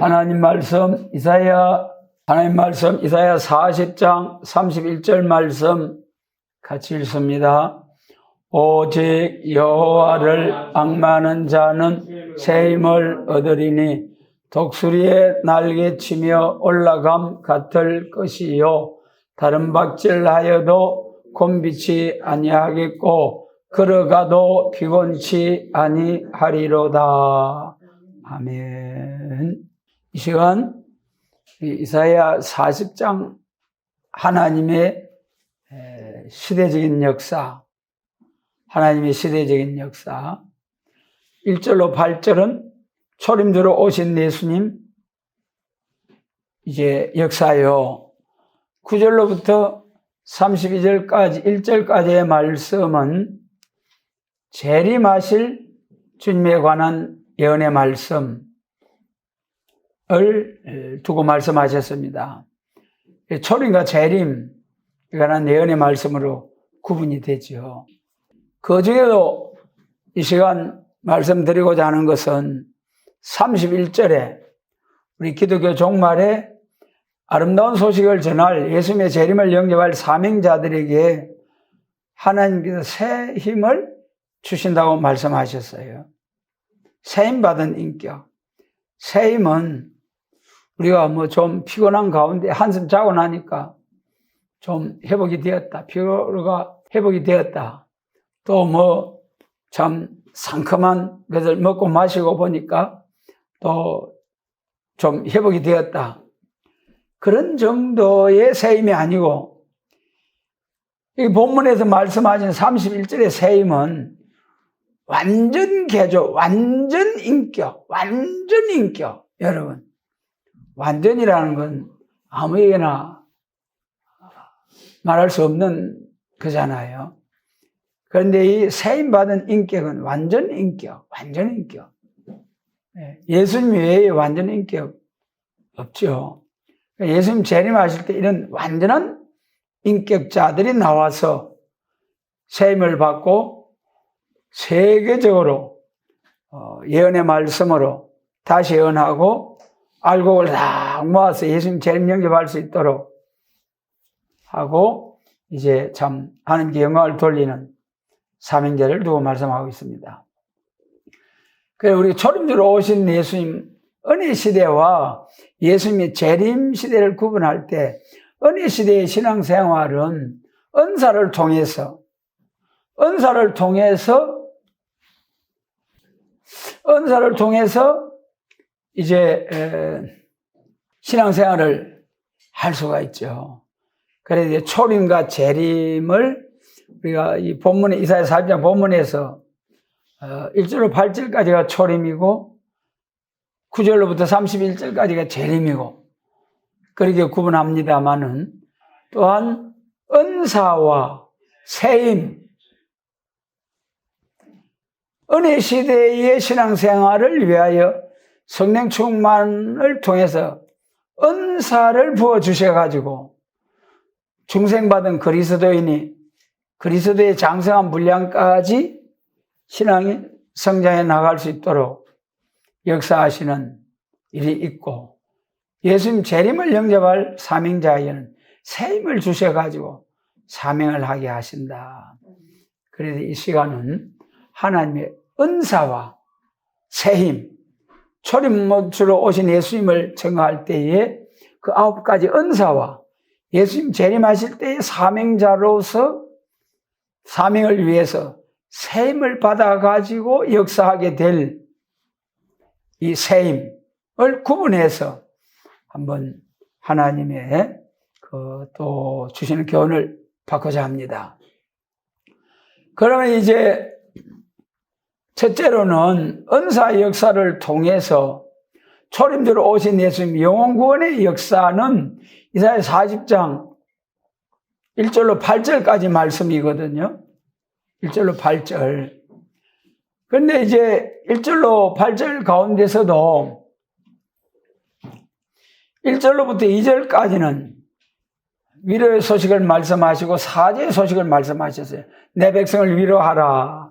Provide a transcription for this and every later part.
하나님 말씀 이사야 40장 31절 말씀 같이 읽습니다. 오직 여호와를 앙마하는 자는 새 힘을 얻으리니 독수리의 날개치며 올라감 같을 것이요 다른 박질하여도 곤비치 아니하겠고 걸어가도 피곤치 아니하리로다. 아멘. 이 시간 이사야 40장 하나님의 시대적인 역사, 하나님의 시대적인 역사 1절로 8절은 초림주로 오신 예수님 이제 역사요. 9절로부터 32절까지 1절까지의 말씀은 재림하실 주님에 관한 예언의 말씀을 두고 말씀하셨습니다. 초림과 재림에 관한 예언의 말씀으로 구분이 되죠. 그 중에도 이 시간 말씀드리고자 하는 것은 31절에 우리 기독교 종말에 아름다운 소식을 전할 예수님의 재림을 영접할 사명자들에게 하나님께서 새 힘을 주신다고 말씀하셨어요. 새 힘 받은 인격. 새 힘은 우리가 좀 피곤한 가운데 한숨 자고 나니까 좀 회복이 되었다. 피로가 회복이 되었다. 또 참 상큼한 것을 먹고 마시고 보니까 또 좀 회복이 되었다. 그런 정도의 새 힘이 아니고 이 본문에서 말씀하신 31절의 새 힘은 완전 개조, 완전 인격, 완전 인격. 여러분, 완전이라는 건 아무에게나 말할 수 없는 거잖아요. 그런데 이 세임 받은 인격은 완전 인격, 완전 인격. 예수님 외에 완전 인격 없죠. 예수님 재림하실 때 이런 완전한 인격자들이 나와서 세임을 받고 세계적으로 예언의 말씀으로 다시 예언하고 알곡을 다 모아서 예수님 재림 영접할 수 있도록 하고 이제 참 하나님께 영광을 돌리는 사명자를 두고 말씀하고 있습니다. 그래서 우리 초림주로 오신 예수님 은혜 시대와 예수님의 재림 시대를 구분할 때 은혜 시대의 신앙생활은 은사를 통해서 이제 신앙생활을 할 수가 있죠. 그래서 초림과 재림을 우리가 이 본문에 이사야 40장 본문에서 1절로 8절까지가 초림이고 9절로부터 31절까지가 재림이고 그렇게 구분합니다마는 또한 은사와 세임, 은혜 시대의 신앙생활을 위하여 성령 충만을 통해서 은사를 부어주셔가지고 중생받은 그리스도인이 그리스도의 장성한 분량까지 신앙이 성장해 나갈 수 있도록 역사하시는 일이 있고 예수님 재림을 영접할 사명자에게는 새 힘을 주셔가지고 사명을 하게 하신다. 그래서 이 시간은 하나님의 은사와 새 힘, 초림주로 오신 예수님을 증거할 때에 그 9가지 은사와 예수님 재림하실 때의 사명자로서 사명을 위해서 새 힘을 받아가지고 역사하게 될 이 새 힘을 구분해서 한번 하나님의 또 주시는 교훈을 받고자 합니다. 그러면 이제 첫째로는 은사 역사를 통해서 초림주로 오신 예수님 영혼 구원의 역사는 이사야 40장 1절로 8절까지 말씀이거든요. 1절로 8절. 그런데 이제 1절로 8절 가운데서도 1절로부터 2절까지는 위로의 소식을 말씀하시고 사죄의 소식을 말씀하셨어요. 내 백성을 위로하라.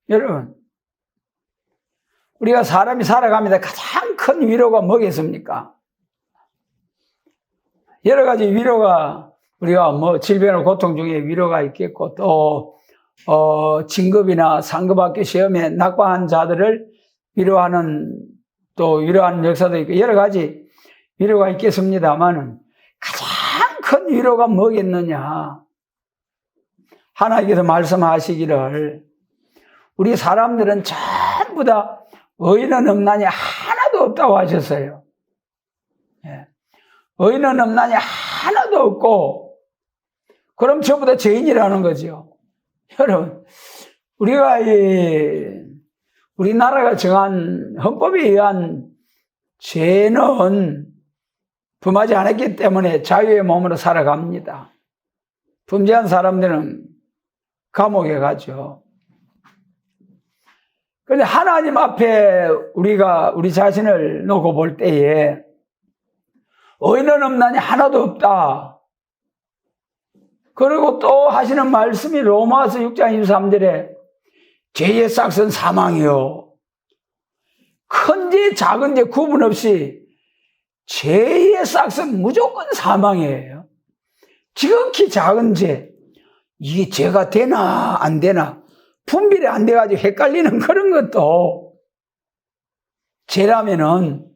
여러분, 우리가 사람이 살아가면서 가장 큰 위로가 뭐겠습니까? 여러 가지 위로가, 우리가 뭐 질병이나 고통 중에 위로가 있겠고, 또 진급이나 상급학교 시험에 낙방한 자들을 위로하는 역사도 있고, 여러 가지 위로가 있겠습니다만은 가장 큰 위로가 뭐겠느냐? 하나님께서 말씀하시기를 우리 사람들은 전부 다 의인은 없나니 하나도 없다고 하셨어요. 예. 의인은 없나니 하나도 없고, 그럼 전부 다 죄인이라는 거죠. 여러분, 우리나라가 정한 헌법에 의한 죄는 범하지 않았기 때문에 자유의 몸으로 살아갑니다. 범죄한 사람들은 감옥에 가죠. 그런데 하나님 앞에 우리 자신을 놓고 볼 때에 의인은 없나니 하나도 없다. 그리고 또 하시는 말씀이 로마서 6장 23절에 죄의 싹은 사망이요. 큰 죄, 작은 죄 구분 없이 죄의 싹은 무조건 사망이에요. 지극히 작은 죄, 이게 죄가 되나 안 되나 분별이 안 돼가지고 헷갈리는 그런 것도 죄라면은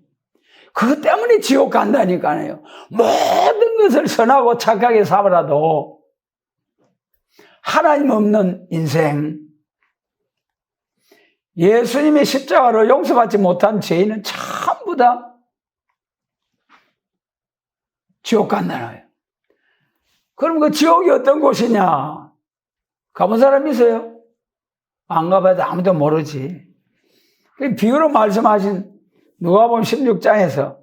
그것 때문에 지옥 간다니까요. 모든 것을 선하고 착하게 살아도 하나님 없는 인생, 예수님의 십자가로 용서받지 못한 죄인은 전부 다 지옥 간다나요. 그럼 그 지옥이 어떤 곳이냐? 가본 사람 있어요? 안 가봐도 아무도 모르지. 그 비유로 말씀하신 누가복음 16장에서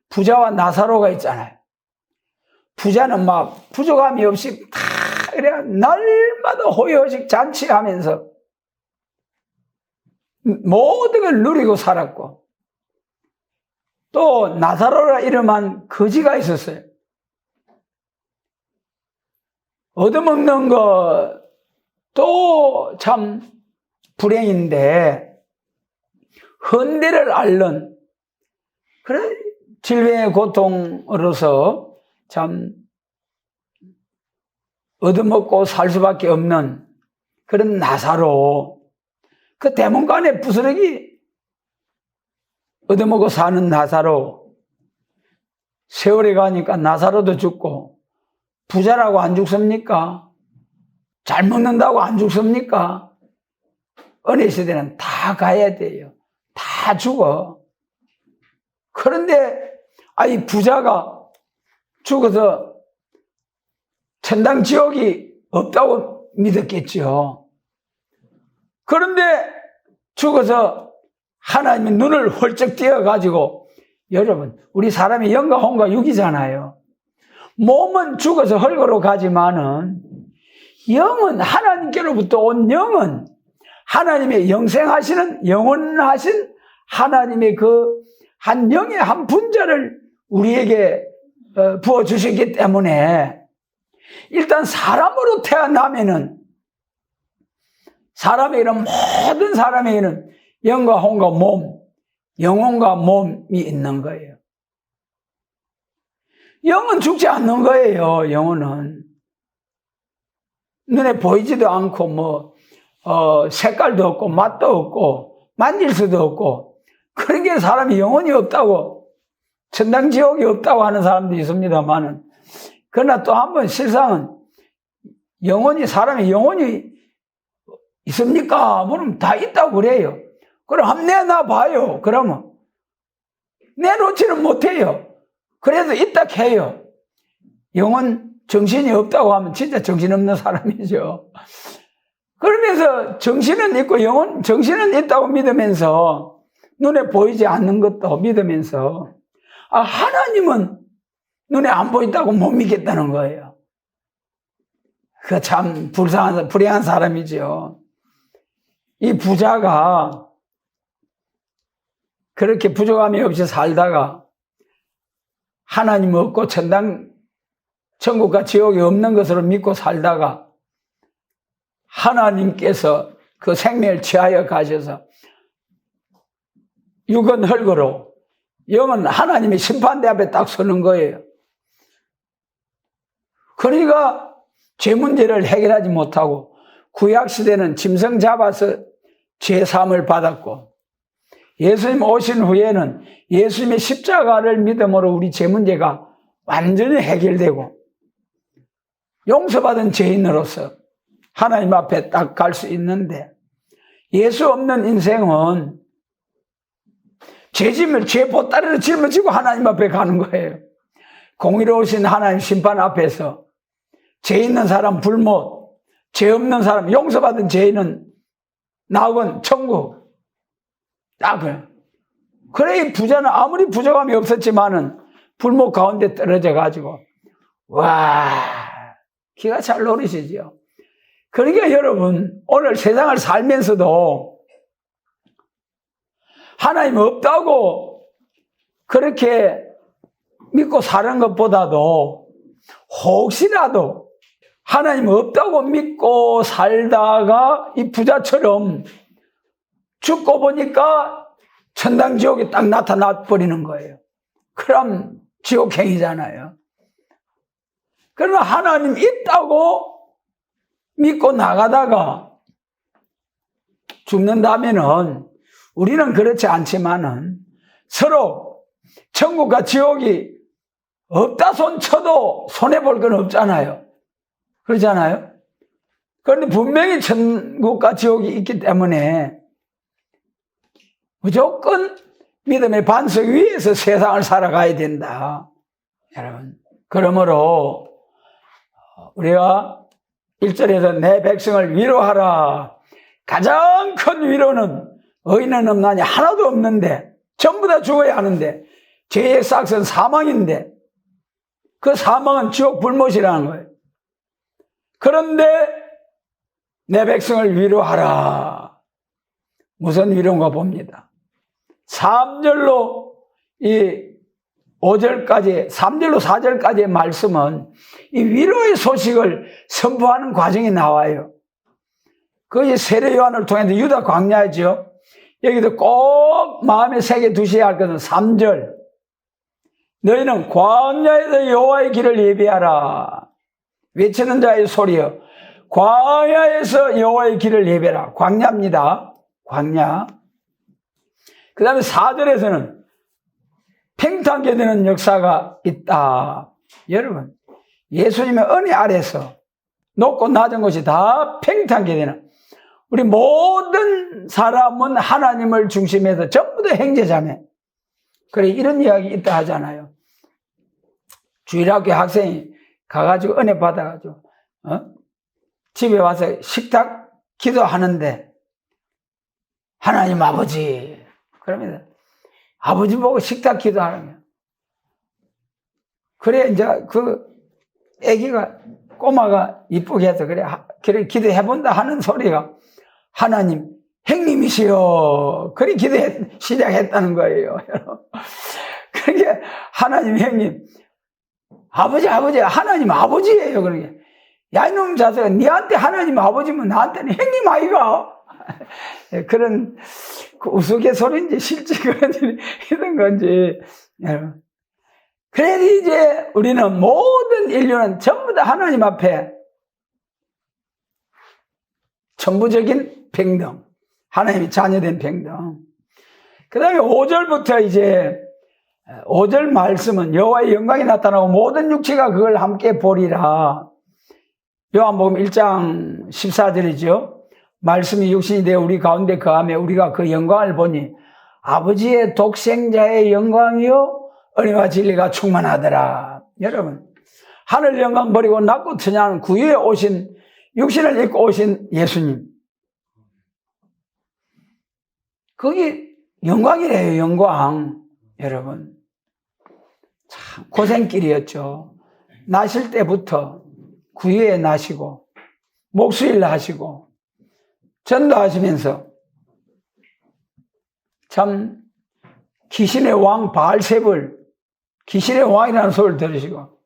부자와 나사로가 있잖아요. 부자는 막 부족함이 없이 다 그래 날마다 호의호식 잔치하면서 모든 걸 누리고 살았고, 또 나사로라 이름한 거지가 있었어요. 얻어먹는 것도 참 불행인데 헌대를 앓는 그런 질병의 고통으로서 참 얻어먹고 살 수밖에 없는 그런 나사로, 그 대문간에 부스러기 얻어먹고 사는 나사로, 세월이 가니까 나사로도 죽고, 부자라고 안 죽습니까? 잘 먹는다고 안 죽습니까? 은혜 시대는 다 가야 돼요. 다 죽어. 그런데 이 부자가 죽어서 천당 지옥이 없다고 믿었겠죠. 그런데 죽어서 하나님의 눈을 훌쩍 띄어가지고, 여러분, 우리 사람이 영과 혼과 육이잖아요. 몸은 죽어서 헐거로 가지만은 영은, 하나님께로부터 온 영은 하나님의 영생하시는, 영원하신 하나님의 그 한 영의 한 분자를 우리에게 부어주셨기 때문에, 일단 사람으로 태어나면은 사람에게는, 모든 사람에게는 영과 혼과 몸, 영혼과 몸이 있는 거예요. 영은 죽지 않는 거예요. 영혼은 눈에 보이지도 않고 색깔도 없고 맛도 없고 만질 수도 없고, 그러니까 사람이 영혼이 없다고, 천당 지옥이 없다고 하는 사람도 있습니다만은, 그러나 또 한번 실상은 사람의 영혼이 있습니까? 그럼 다 있다고 그래요. 그럼 한번 내놔봐요. 그러면 내놓지는 못해요. 그래도 있다 해요. 영혼, 정신이 없다고 하면 진짜 정신없는 사람이죠. 그러면서 정신은 있고 정신은 있다고 믿으면서, 눈에 보이지 않는 것도 믿으면서, 하나님은 눈에 안 보인다고 못 믿겠다는 거예요. 그 참 불행한 사람이죠. 이 부자가 그렇게 부족함이 없이 살다가 하나님 없고 천국과 지옥이 없는 것으로 믿고 살다가 하나님께서 그 생명을 취하여 가셔서 육은 흙으로, 영은 하나님의 심판대 앞에 딱 서는 거예요. 그러니까 죄 문제를 해결하지 못하고 구약시대는 짐승 잡아서 죄사함을 받았고, 예수님 오신 후에는 예수님의 십자가를 믿음으로 우리 죄 문제가 완전히 해결되고 용서받은 죄인으로서 하나님 앞에 딱 갈 수 있는데, 예수 없는 인생은 죄 보따리를 짊어지고 하나님 앞에 가는 거예요. 공의로우신 하나님 심판 앞에서 죄 있는 사람 불못, 죄 없는 사람, 용서받은 죄인은 낙원, 천국. 딱 그래. 그래, 이 부자는 아무리 부족함이 없었지만은 불못 가운데 떨어져 가지고, 와, 기가 잘 노리시죠. 그러니까 여러분, 오늘 세상을 살면서도 하나님 없다고 그렇게 믿고 사는 것보다도 혹시라도 하나님 없다고 믿고 살다가 이 부자처럼 죽고 보니까 천당 지옥이 딱 나타나 버리는 거예요. 그럼 지옥행이잖아요. 그러나 하나님 있다고 믿고 나가다가 죽는다면은, 우리는 그렇지 않지만은 서로 천국과 지옥이 없다 손 쳐도 손해볼 건 없잖아요. 그렇잖아요? 그런데 분명히 천국과 지옥이 있기 때문에 무조건 믿음의 반석 위에서 세상을 살아가야 된다. 여러분, 그러므로 우리가 1절에서 내 백성을 위로하라. 가장 큰 위로는 의인은 없나니 하나도 없는데, 전부 다 죽어야 하는데, 죄의 싹은 사망인데, 그 사망은 지옥 불못이라는 거예요. 그런데 내 백성을 위로하라. 무슨 위로인가 봅니다. 3절로 이 5절까지, 3절로 4절까지의 말씀은 이 위로의 소식을 선포하는 과정이 나와요. 그게 세례 요한을 통해서 유다 광야죠. 여기도 꼭 마음에 새겨 두셔야 할 것은 3절. 너희는 광야에서 여호와의 길을 예비하라. 외치는 자의 소리여. 광야에서 여호와의 길을 예비하라. 광야입니다. 광야. 그 다음에 4절에서는 팽창게 되는 역사가 있다. 여러분, 예수님의 은혜 아래서 높고 낮은 것이 다 팽창게 되는, 우리 모든 사람은 하나님을 중심에서 전부 다 형제자매. 그래, 이런 이야기 있다 하잖아요. 주일학교 학생이 가가지고 은혜 받아가지고 집에 와서 식탁 기도하는데, 하나님 아버지, 그러면 아버지 보고 식탁 기도하는 거야. 그래, 이제 그 애기가, 꼬마가 이쁘게 해서 그래 기도해본다 하는 소리가, 하나님 형님이시여. 그래 시작했다는 거예요. 그러니까 하나님 형님, 아버지, 하나님 아버지예요. 그러니까, 야, 이놈 자식아, 니한테 하나님 아버지면 나한테는 형님 아이가. 그런 그 우스갯소리인지 실제 그런 일이 있는 건지, 여러분. 그래서 이제 우리는, 모든 인류는 전부 다 하나님 앞에 천부적인 평등, 하나님의 자녀된 평등. 그 다음에 5절부터 이제 5절 말씀은 여호와의 영광이 나타나고 모든 육체가 그걸 함께 보리라. 요한복음 1장 14절이죠. 말씀이 육신이 되어 우리 가운데 거하며 우리가 그 영광을 보니 아버지의 독생자의 영광이요 은혜와 진리가 충만하더라. 여러분, 하늘 영광 버리고 낮고 천하는 구유에 오신, 육신을 입고 오신 예수님, 그게 영광이래요. 영광. 여러분, 참 고생길이었죠. 나실 때부터 구유에 나시고 목수일 하시고 전도하시면서 참 귀신의 왕 바알세불, 귀신의 왕이라는 소리를 들으시고,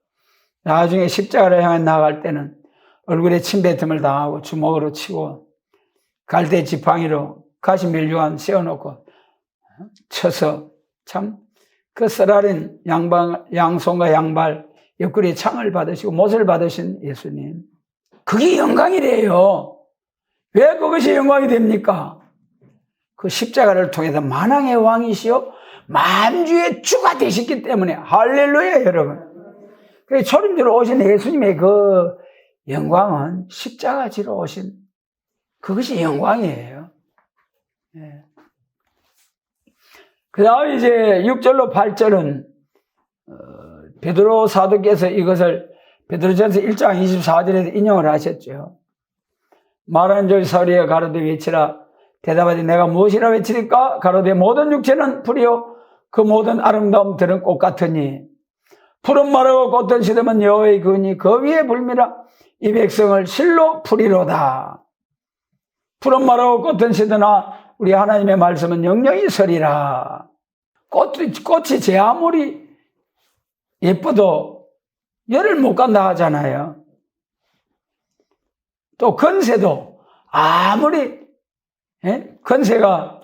나중에 십자가를 향해 나아갈 때는 얼굴에 침뱉음을 당하고 주먹으로 치고 갈대 지팡이로 가시밀류관 씌워놓고 쳐서 참 그 쓰라린 양손과 양발 옆구리에 창을 받으시고 못을 받으신 예수님, 그게 영광이래요. 왜 그것이 영광이 됩니까? 그 십자가를 통해서 만왕의 왕이시여 만주의 주가 되셨기 때문에. 할렐루야 여러분. 그래서 초림지로 오신 예수님의 그 영광은 십자가 지러 오신 그것이 영광이에요. 네. 그 다음 이제 6절로 8절은 베드로 사도께서 이것을 베드로전서 1장 24절에서 인용을 하셨죠. 말하는 줄 서리에 가로되 외치라. 대답하되 내가 무엇이라 외치리까? 가로되 모든 육체는 풀이요 그 모든 아름다움 들은 꽃 같으니 푸른 마르고 꽃든 시듬은 여호와의 그니 그 위에 불미라. 이 백성을 실로 풀이로다. 푸른 마르고 꽃든 시드나 우리 하나님의 말씀은 영영이 서리라. 꽃이 제 아무리 예뻐도 열을 못 간다 하잖아요. 또 건새도 아무리 건새가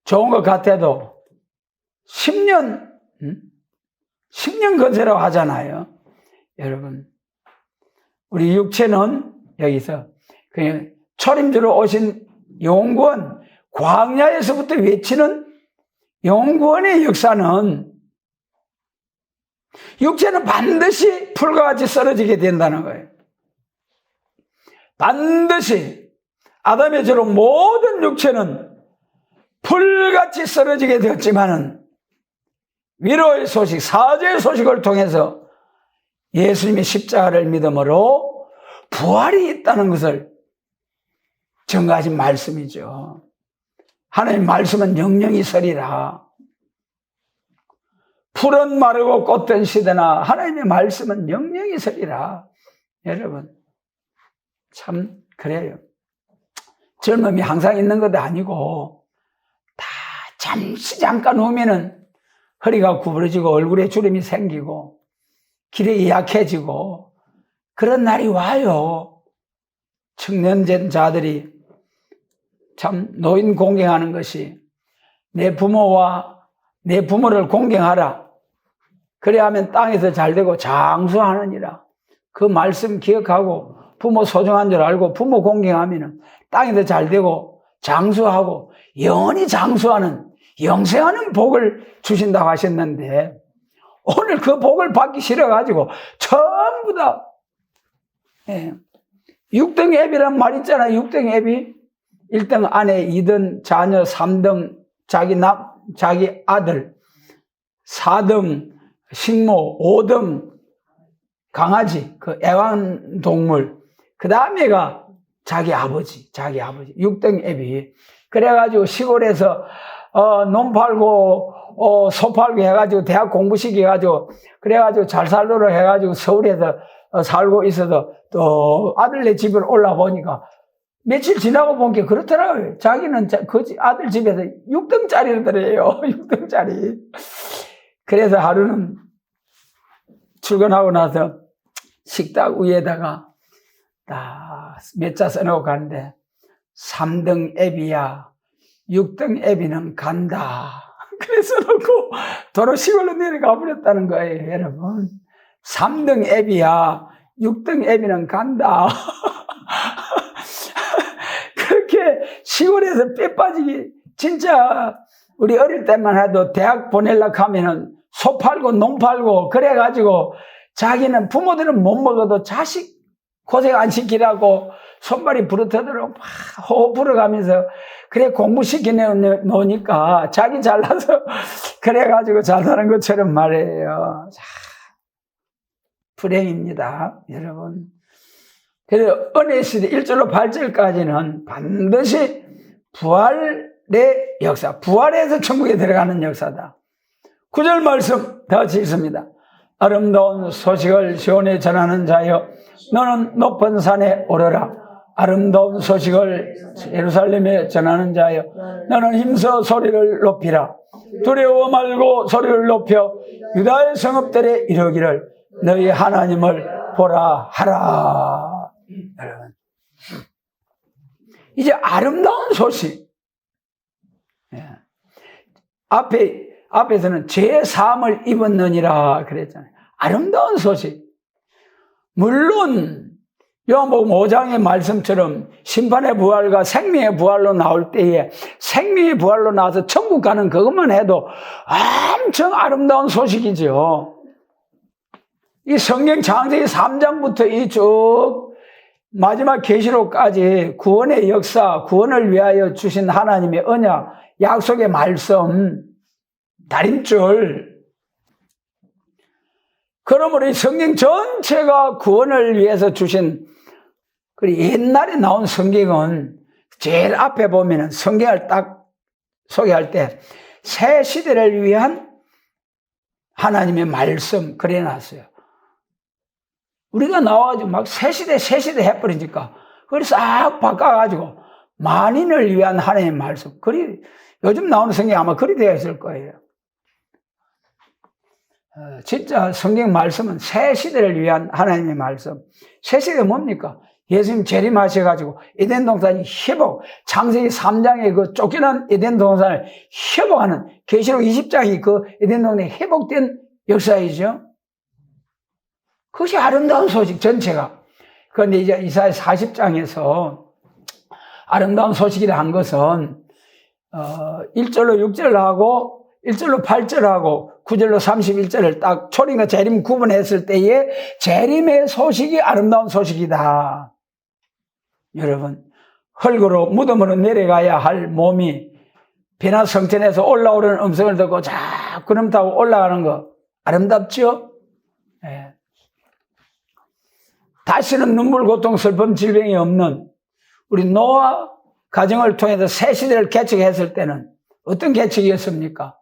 좋은 것 같아도 10년 건새라고 하잖아요. 여러분, 우리 육체는 여기서 그냥 초림주로 오신 영구원, 광야에서부터 외치는 영구원의 역사는 육체는 반드시 풀과 같이 쓰러지게 된다는 거예요. 반드시 아담의 죄로 모든 육체는 풀같이 쓰러지게 되었지만은 위로의 소식, 사죄의 소식을 통해서 예수님의 십자가를 믿음으로 부활이 있다는 것을 증거하신 말씀이죠. 하나님 말씀은 영영이 서리라. 풀은 마르고 꽃든 시드나 하나님의 말씀은 영영이 서리라. 여러분, 참 그래요. 젊음이 항상 있는 것도 아니고 다 잠깐 오면은 허리가 구부러지고 얼굴에 주름이 생기고 기력이 약해지고 그런 날이 와요. 청년된 자들이 참 노인 공경하는 것이 내 부모를 공경하라. 그래야 하면 땅에서 잘되고 장수하느니라. 그 말씀 기억하고 부모 소중한 줄 알고 부모 공경하면 땅에서 잘되고 장수하고 영원히 장수하는 영생하는 복을 주신다고 하셨는데 오늘 그 복을 받기 싫어가지고 전부 다 6등 애비란 말 있잖아요. 6등 애비 1등 아내, 2등 자녀, 3등 자기 아들, 4등 식모, 5등 강아지, 그 애완동물, 그 다음에가 자기 아버지. 6등 애비. 그래가지고 시골에서 논 팔고 소 팔고 해가지고 대학 공부시켜가지고 그래가지고 잘 살도록 해가지고 서울에서 살고 있어서 또 아들네 집을 올라보니까 며칠 지나고 본 게 그렇더라고요. 자기는 그 아들 집에서 6등짜리더래요. 6등짜리. 그래서 하루는 출근하고 나서 식탁 위에다가 딱 몇 자 써놓고 가는데 3등 애비야 6등 애비는 간다. 그래서 놓고 도로 시골로 내려가 버렸다는 거예요. 여러분, 3등 애비야 6등 애비는 간다. 그렇게 시골에서 빼 빠지기, 진짜 우리 어릴 때만 해도 대학 보내려고 하면은 소 팔고 농 팔고 그래가지고 자기는 부모들은 못 먹어도 자식 고생 안 시키라고 손발이 부르트도록 막 호흡 불어가면서 그래 공부시켜 놓으니까 자기 잘나서 그래가지고 잘 사는 것처럼 말이에요. 자, 불행입니다, 여러분. 그래서 은혜 시대 1절로 8절까지는 반드시 부활의 역사, 부활에서 천국에 들어가는 역사다. 9절 말씀 더 읽습니다. 아름다운 소식을 시온에 전하는 자여 너는 높은 산에 오르라. 아름다운 소식을 예루살렘에 전하는 자여 너는 힘써 소리를 높이라. 두려워 말고 소리를 높여 유다의 성읍들에 이르기를 너희 하나님을 보라 하라. 여러분, 이제 아름다운 소식, 앞에서는 제3을 입었느니라 그랬잖아요. 아름다운 소식. 물론 요한복음 5장의 말씀처럼 심판의 부활과 생명의 부활로 나올 때에 생명의 부활로 나와서 천국 가는 그것만 해도 엄청 아름다운 소식이죠. 이 성경 창세기 3장부터 이 쭉 마지막 계시록까지 구원의 역사, 구원을 위하여 주신 하나님의 언약, 약속의 말씀, 다림줄. 그러므로 이 성경 전체가 구원을 위해서 주신, 그리고 옛날에 나온 성경은 제일 앞에 보면은 성경을 딱 소개할 때 새 시대를 위한 하나님의 말씀 그래 놨어요. 우리가 나와가지고 막 새 시대 해버리니까 그걸 싹 바꿔가지고 만인을 위한 하나님의 말씀. 그리 요즘 나오는 성경이 아마 그리 되어 있을 거예요. 진짜 성경 말씀은 새 시대를 위한 하나님의 말씀. 새 시대가 뭡니까? 예수님 재림하셔가지고 에덴 동산이 회복, 창세기 3장의 그 쫓겨난 에덴 동산을 회복하는 계시록 20장이 그 에덴 동산이 회복된 역사이죠. 그것이 아름다운 소식 전체가. 그런데 이제 이사야 40장에서 아름다운 소식이라 한 것은 1절로 6절 하고 1절로 8절 하고 9절로 31절을 딱 초림과 재림 구분했을 때에 재림의 소식이 아름다운 소식이다. 여러분, 흙으로 무덤으로 내려가야 할 몸이 비나 성천에서 올라오는 음성을 듣고 자 구름 타고 올라가는 거 아름답죠? 네. 다시는 눈물, 고통, 슬픔, 질병이 없는 우리 노아 가정을 통해서 새 시대를 개척했을 때는 어떤 개척이었습니까?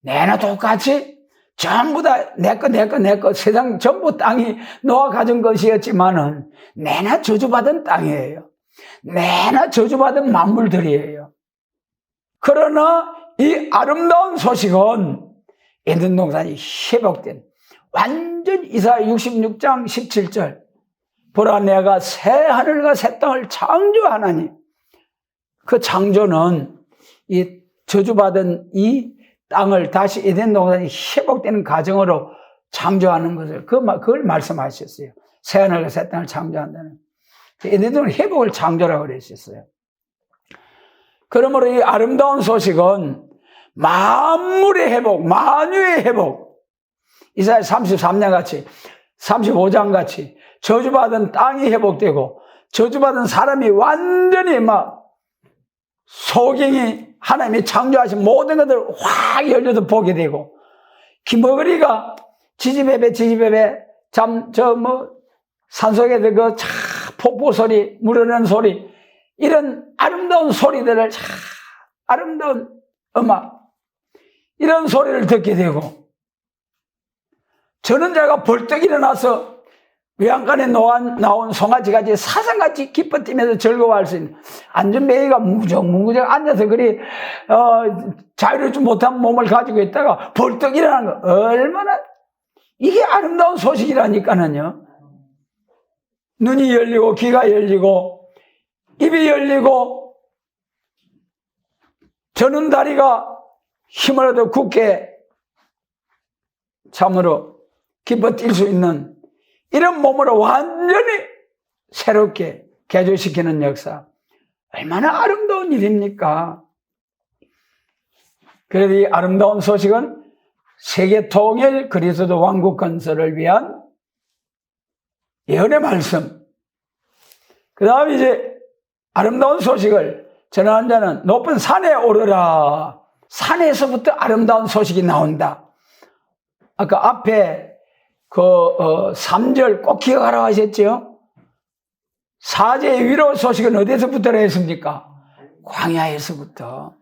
내나 똑같이 전부 다 내 거 세상 전부 땅이 노아 가정 것이었지만은 내나 저주받은 땅이에요. 내나 저주받은 만물들이에요. 그러나 이 아름다운 소식은 에덴 동산이 회복된 완전 이사야 66장 17절 보라 내가 새 하늘과 새 땅을 창조하나니 그 창조는 이 저주받은 이 땅을 다시 에덴 동산이 회복되는 과정으로 창조하는 것을 그걸 말씀하셨어요. 새 하늘과 새 땅을 창조한다는 에덴 동산 회복을 창조라고 그랬었어요. 그러므로 이 아름다운 소식은 만물의 회복, 만유의 회복, 이사야 33장 같이 35장 같이 저주받은 땅이 회복되고 저주받은 사람이 완전히 막 소경이 하나님이 창조하신 모든 것들을 확 열려서 보게 되고 기머거리가 지지배배 산속에서 그 폭포 소리 물어내는 소리 이런 아름다운 소리들을 아름다운 음악 이런 소리를 듣게 되고 저는 자가 벌떡 일어나서 외양간에 나온 송아지같이 사슴같이 기뻐 뛰면서 즐거워할 수 있는 안전뱅이가 무정무정 앉아서 그리 자유롭지 못한 몸을 가지고 있다가 벌떡 일어나는 거 얼마나 이게 아름다운 소식이라니까는요. 눈이 열리고 귀가 열리고 입이 열리고 저는 다리가 힘을 얻어 굳게 참으로 기뻐 뛸 수 있는 이런 몸으로 완전히 새롭게 개조시키는 역사. 얼마나 아름다운 일입니까? 그래서 이 아름다운 소식은 세계 통일 그리스도 왕국 건설을 위한 예언의 말씀. 그 다음에 이제 아름다운 소식을 전하는 자는 높은 산에 오르라. 산에서부터 아름다운 소식이 나온다. 아까 앞에 3절 꼭 기억하라고 하셨죠? 사제의 위로 소식은 어디서부터 했습니까? 광야에서부터.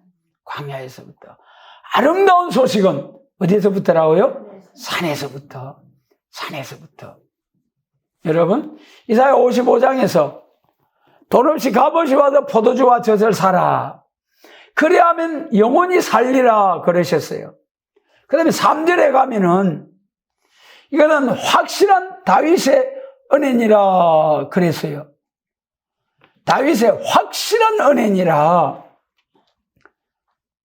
아름다운 소식은 어디서부터라고요? 산에서부터. 여러분, 이사야 55장에서 돈 없이 값없이 와서 포도주와 젖을 사라. 그래야면 영원히 살리라 그러셨어요. 그 다음에 3절에 가면은 이거는 확실한 다윗의 은혜니라 그랬어요. 다윗의 확실한 은혜니라.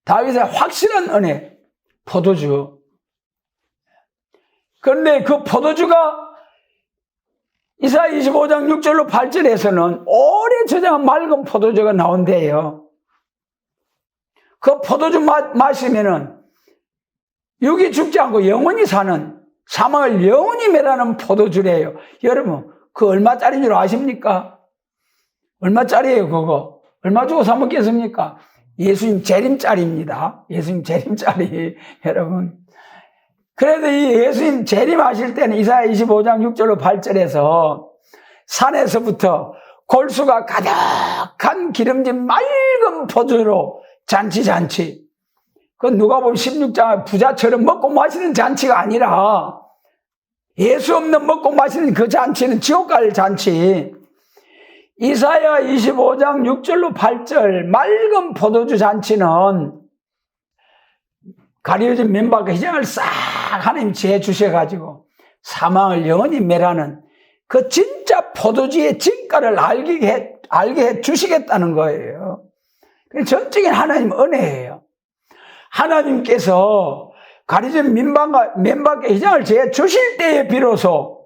다윗의 확실한 은혜, 포도주. 그런데 그 포도주가 이사야 25장 6절로 8절에서는 오래 저장한 맑은 포도주가 나온대요. 그 포도주 마시면은 육이 죽지 않고 영원히 사는, 사망을 영원히 매라는 포도주래요. 여러분, 그 얼마짜리인 줄 아십니까? 얼마짜리예요, 그거? 얼마 주고 사 먹겠습니까? 예수님 재림짜리입니다. 예수님 재림짜리, 여러분. 그래도 이 예수님 재림하실 때는 이사야 25장 6절로 8절에서 산에서부터 골수가 가득한 기름진 맑은 포도주로 잔치. 그 누가 보면 16장 부자처럼 먹고 마시는 잔치가 아니라 예수 없는 먹고 마시는 그 잔치는 지옥 갈 잔치. 이사야 25장 6절로 8절 맑은 포도주 잔치는 가려진 맨밥과 희장을 싹 하나님 지혜 주셔가지고 사망을 영원히 멸하는 그 진짜 포도주의 진가를 알게 해 주시겠다는 거예요. 전적인 하나님 은혜예요. 하나님께서 가려진 맨밥과 희장을 지혜 주실 때에 비로소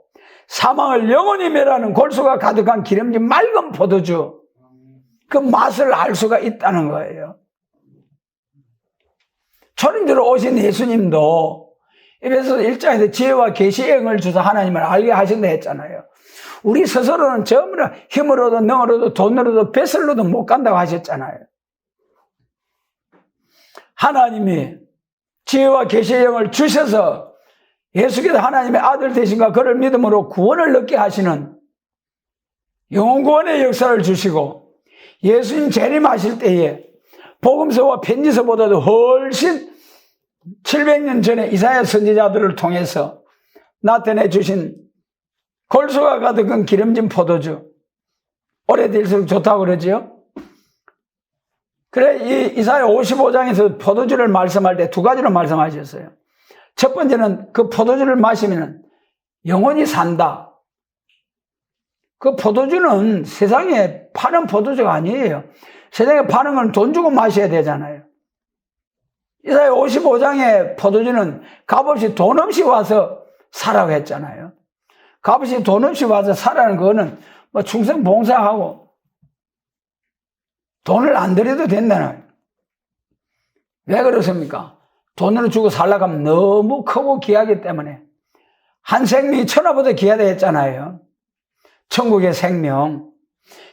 사망을 영원히 멸하는 골수가 가득한 기름진 맑은 포도주, 그 맛을 알 수가 있다는 거예요. 초림주로 오신 예수님도 에베소서 1장에서 지혜와 계시의 영을 주사 하나님을 알게 하신다 했잖아요. 우리 스스로는 전부 다 힘으로도 능으로도 돈으로도 뱃슬로도 못 간다고 하셨잖아요. 하나님이 지혜와 계시의 영을 주셔서 예수께서 하나님의 아들 되신가 그를 믿음으로 구원을 얻게 하시는 영혼구원의 역사를 주시고 예수님 재림하실 때에 복음서와 편지서보다도 훨씬 700년 전에 이사야 선지자들을 통해서 나타내 주신 골수가 가득한 기름진 포도주, 오래될수록 좋다고 그러지요. 그래 이 이사야 55장에서 포도주를 말씀할 때 두 가지로 말씀하셨어요. 첫 번째는 그 포도주를 마시면 영원히 산다. 그 포도주는 세상에 파는 포도주가 아니에요. 세상에 파는 건 돈 주고 마셔야 되잖아요. 이사야 55장의 포도주는 값없이 돈 없이 와서 사라고 했잖아요. 값없이 돈 없이 와서 사라는 거는 뭐 충성 봉사하고 돈을 안 들여도 된다는 거예요. 왜 그렇습니까? 돈으로 주고 살라고 하면 너무 크고 귀하기 때문에 한 생명이 천하보다 귀하다 했잖아요. 천국의 생명.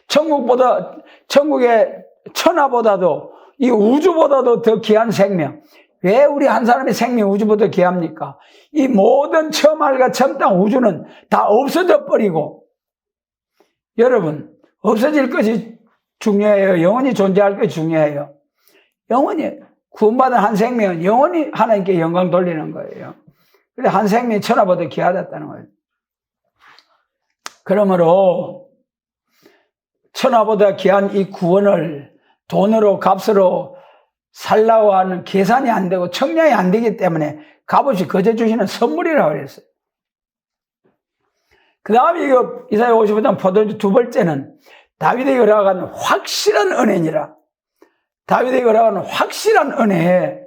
천국의 천하보다도 이 우주보다도 더 귀한 생명. 왜 우리 한 사람의 생명 우주보다 귀합니까? 이 모든 처말과 첨땅 우주는 다 없어져 버리고 여러분 없어질 것이 중요해요. 영원히 존재할 것이 중요해요. 영원히 구원받은 한 생명은 영원히 하나님께 영광 돌리는 거예요. 그래서 한 생명이 천하보다 귀하다는 거예요. 그러므로 천하보다 귀한 이 구원을 돈으로 값으로 살라고 하는 계산이 안 되고 청량이 안 되기 때문에 값없이 거저 주시는 선물이라고 그랬어요. 그 다음에 이거 이사야 55장 포도주 두 번째는 다윗에게 허락한 확실한 은혜니라. 다윗에게 허락한 확실한 은혜.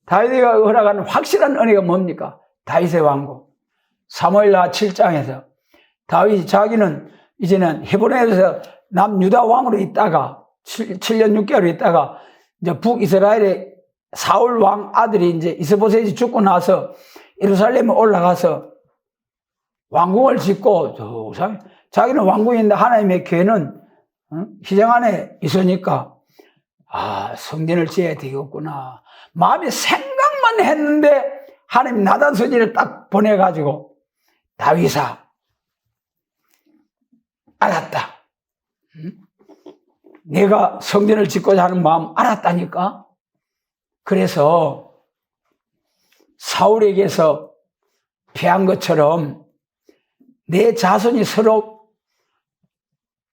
다윗에게 허락한 확실한 은혜가 뭡니까? 다윗의 왕국. 사무엘하 7장에서 다윗이 자기는 이제는 헤브론에서 남유다 왕으로 있다가 7년 6개월 있다가 이제 북이스라엘의 사울 왕 아들이 이제 이스보셋이 죽고 나서 예루살렘에 올라가서 왕궁을 짓고 자기는 왕궁인데 하나님의 교회는 희생 안에 있으니까 성전을 지어야 되겠구나. 마음이 생각만 했는데 하나님 나단 선지를 딱 보내가지고 다윗아 알았다. 내가 성전을 짓고자 하는 마음 알았다니까. 그래서 사울에게서 피한 것처럼 내 자손이 서로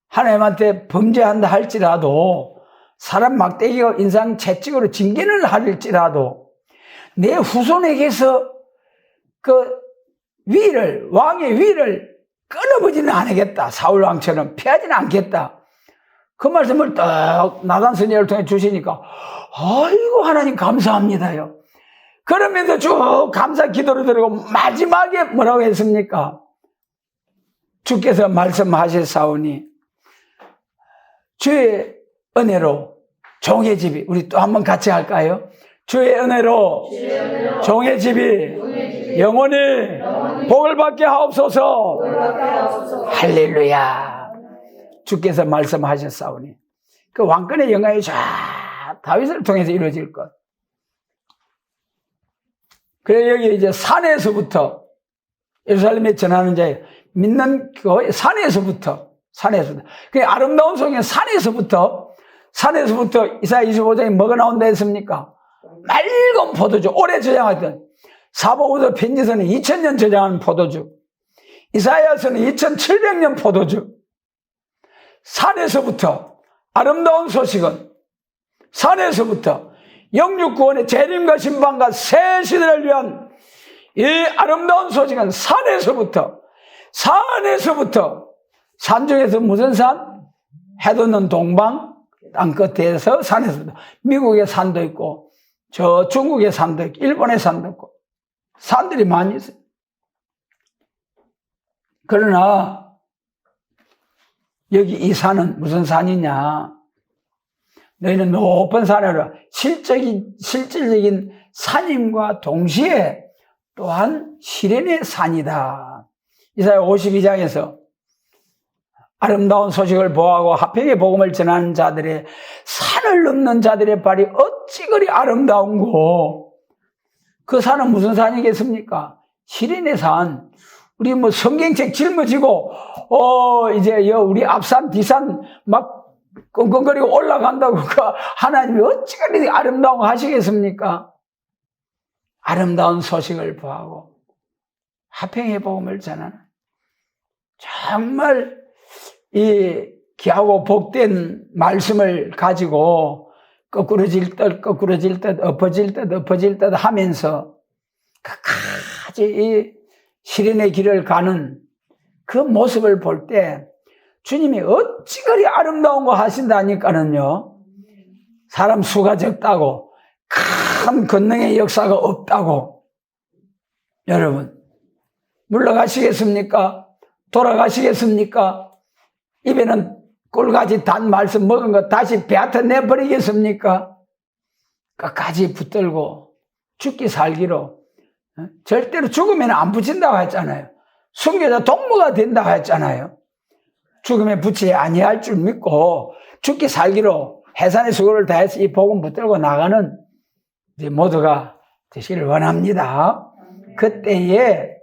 하나님한테 범죄한다 할지라도 사람 막대기와 인상 채찍으로 징계를 할지라도 내 후손에게서 그 위를 왕의 위를 끊어버지는 않겠다. 사울 왕처럼 피하지는 않겠다. 그 말씀을 딱 나단 선지자를 통해 주시니까 아이고 하나님 감사합니다요. 그러면서 쭉 감사 기도를 드리고 마지막에 뭐라고 했습니까? 주께서 말씀하셨사오니 주의 은혜로 종의 집이, 우리 또 한번 같이 할까요? 주의 은혜로 종의 집이 영원히 복을 받게 하옵소서. 할렐루야. 주께서 말씀하셨사오니 그 왕권의 영광이 쫙 다윗을 통해서 이루어질 것. 그래 여기 이제 산에서부터 예루살렘에 전하는 자에 믿는 그 산에서부터 그 아름다운 소경은 산에서부터 이사야 25장에 뭐가 나온다 했습니까? 맑은 포도주, 오래 저장하던 사복우서 편지서는 2000년 저장한 포도주, 이사야서는 2700년 포도주. 산에서부터 아름다운 소식은 산에서부터 영육구원의 재림과 심판과 새 시대를 위한 이 아름다운 소식은 산에서부터 산중에서 무슨 산? 해돋는 동방 땅끝에서 산에서부터 미국의 산도 있고 저 중국의 산도 있고 일본의 산도 있고 산들이 많이 있어요. 그러나 여기 이 산은 무슨 산이냐? 너희는 높은 산으로 실질적인 산임과 동시에 또한 시련의 산이다. 이사야 52장에서 아름다운 소식을 보하고 화평의 복음을 전하는 자들의 산을 넘는 자들의 발이 어찌 그리 아름다운고. 그 산은 무슨 산이겠습니까? 시련의 산. 우리 뭐 성경책 짊어지고 이제 우리 앞산 뒤산 막 끙끙거리고 올라간다고 하나님이 어찌 그리 아름다운 거 하시겠습니까? 아름다운 소식을 보하고 화평의 복음을 전하는 정말 이 귀하고 복된 말씀을 가지고 거꾸러질 듯 엎어질 듯 하면서 끝까지 이 시련의 길을 가는 그 모습을 볼 때 주님이 어찌 그리 아름다운 거 하신다니까는요. 사람 수가 적다고 큰 권능의 역사가 없다고. 여러분 물러가시겠습니까? 돌아가시겠습니까? 입에는 꿀같이 단 말씀 먹은 거 다시 뱉어내버리겠습니까? 끝까지 붙들고 죽기 살기로 절대로 죽으면 안 붙인다고 했잖아요. 순교자 동무가 된다고 했잖아요. 죽음에 붙지 아니할 줄 믿고 죽기 살기로 해산의 수고를 다해서 이 복음 붙들고 나가는 이제 모두가 되시기를 원합니다. 그때에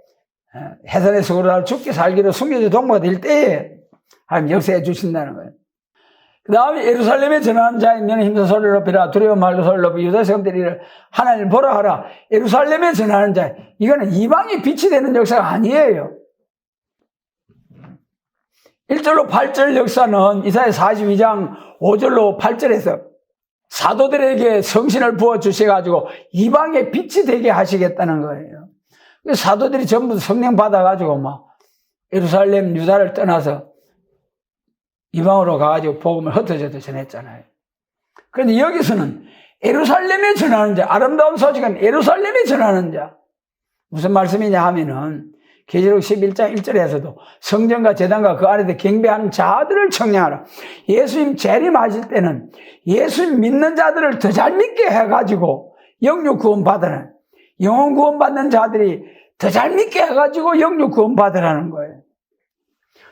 해산의 수고를 다해 죽기 살기로 순교자 동무가 될 때에 하나님 역사해 주신다는 거예요. 그 다음에 예루살렘에 전하는 자인 너는 힘써 소리를 높이라. 두려워 말고 소리를 높이 유다 성들이를 하나님을 보라 하라. 예루살렘에 전하는 자, 이거는 이방이 빛이 되는 역사가 아니에요. 1절로 8절 역사는 이사야 42장 5절로 8절에서 사도들에게 성신을 부어주셔가지고 이방의 빛이 되게 하시겠다는 거예요. 사도들이 전부 성령 받아가지고 막 예루살렘 유다를 떠나서 이방으로 가가지고 복음을 흩어져도 전했잖아요. 그런데 여기서는 예루살렘에 전하는 자, 아름다운 소식은 예루살렘에 전하는 자. 무슨 말씀이냐 하면은 계시록 11장 1절에서도 성전과 제단과 그 안에서 경배하는 자들을 청량하라. 예수님 재림하실 때는 예수님 믿는 자들을 더 잘 믿게 해가지고 영육 구원 받으라는, 영혼 구원 받는 자들이 더 잘 믿게 해가지고 영육 구원 받으라는 거예요.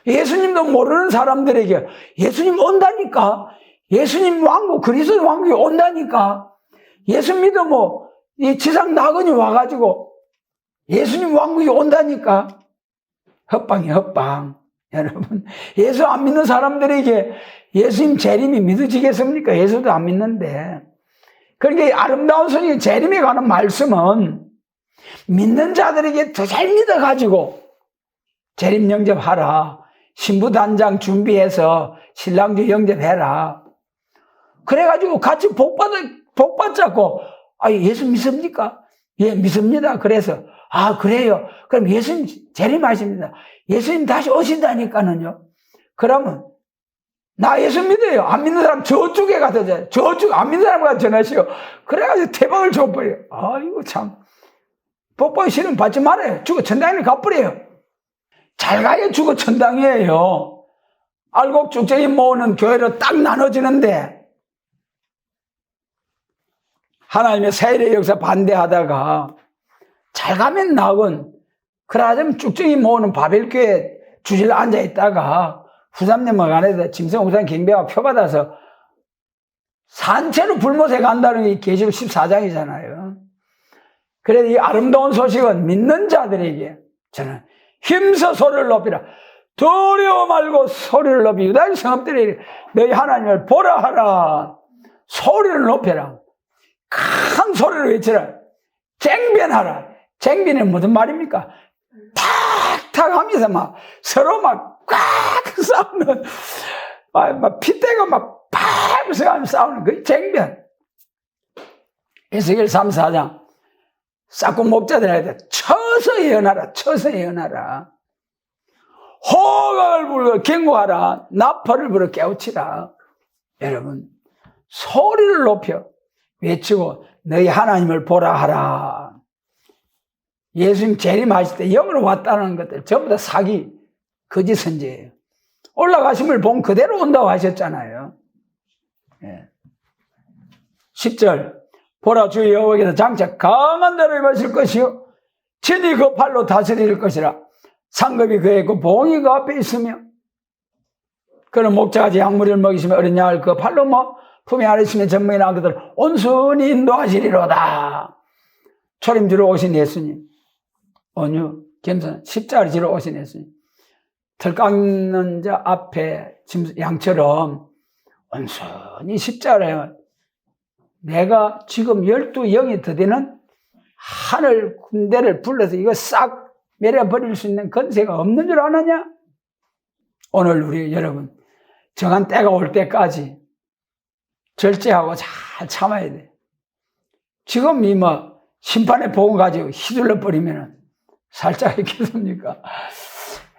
예수님도 모르는 사람들에게 예수님 온다니까, 예수님 왕국, 그리스도 왕국이 온다니까, 예수 믿어 뭐 이 지상 낙원이 와가지고 예수님 왕국이 온다니까. 헛방이 헛방. 여러분, 예수 안 믿는 사람들에게 예수님 재림이 믿어지겠습니까? 예수도 안 믿는데. 그러니까 아름다운 소식 재림에 관한 말씀은 믿는 자들에게 더 잘 믿어가지고 재림 영접하라. 신부단장 준비해서 신랑주 영접해라. 그래가지고 같이 복받자고, 예수 믿습니까? 예, 믿습니다. 그래서, 그래요. 그럼 예수님 재림하십니다. 예수님 다시 오신다니까는요. 그러면 나 예수 믿어요. 안 믿는 사람 저쪽에 가서 저쪽 안 믿는 사람 가서 전하시오. 그래가지고 대박을 줘버려요. 아이고 참. 복 싫으면 받지 말아요. 죽어 천당에 가버려요. 잘 가야 죽어 천당이에요. 알곡 쭉쟁이 모으는 교회로 딱 나눠지는데 하나님의 세일의 역사 반대하다가 잘 가면 나건 그러자면 쭉쭉이 모으는 바벨교회 주질러 앉아있다가 후삼년만 안에다 짐승 우산 경배와 표받아서 산채로 불못에 간다는 게 계시록 14장이잖아요. 그래서 이 아름다운 소식은 믿는 자들에게 저는 힘써 소리를 높이라. 두려워 말고 소리를 높이 유다인 성읍들이 너희 하나님을 보라 하라. 소리를 높여라. 큰 소리를 외치라. 쟁변하라. 쟁변은 무슨 말입니까? 탁탁 하면서 막 서로 막 꽉 싸우는, 막 핏대가 막 팍 싸우는 그 쟁변. 에스겔 3, 4장. 싹고 목자들한테 쳐서 예언하라. 쳐서 예언하라. 호각을 불어 경고하라. 나팔을 불어 깨우치라. 여러분 소리를 높여 외치고 너희 하나님을 보라 하라. 예수님 재림하실 때 영으로 왔다는 것들 전부 다 사기 거짓 선지예요. 올라가심을 본 그대로 온다고 하셨잖아요. 10절 보라 주 여호와께서 장차 강한 자를 입으실 것이요 친히 그 팔로 다스릴 것이라. 상급이 그에 있고 봉이 그 앞에 있으며 그는 목자같이 약물을 먹이시며 어린 양을 그 팔로 품에 안에 있으며 전문에 나온 것을 온순히 인도하시리로다. 초림지로 오신 예수님, 온유 겸손 십자가를 지러 오신 예수님, 털 깎는 자 앞에 양처럼 온순히 십자가를 내가 지금 12영이 더 되는 하늘 군대를 불러서 이거 싹 내려버릴 수 있는 건세가 없는 줄 아느냐? 오늘 우리 여러분 정한 때가 올 때까지 절제하고 잘 참아야 돼. 지금 이 심판의 복음 가지고 휘둘러 버리면 살짝 있겠습니까?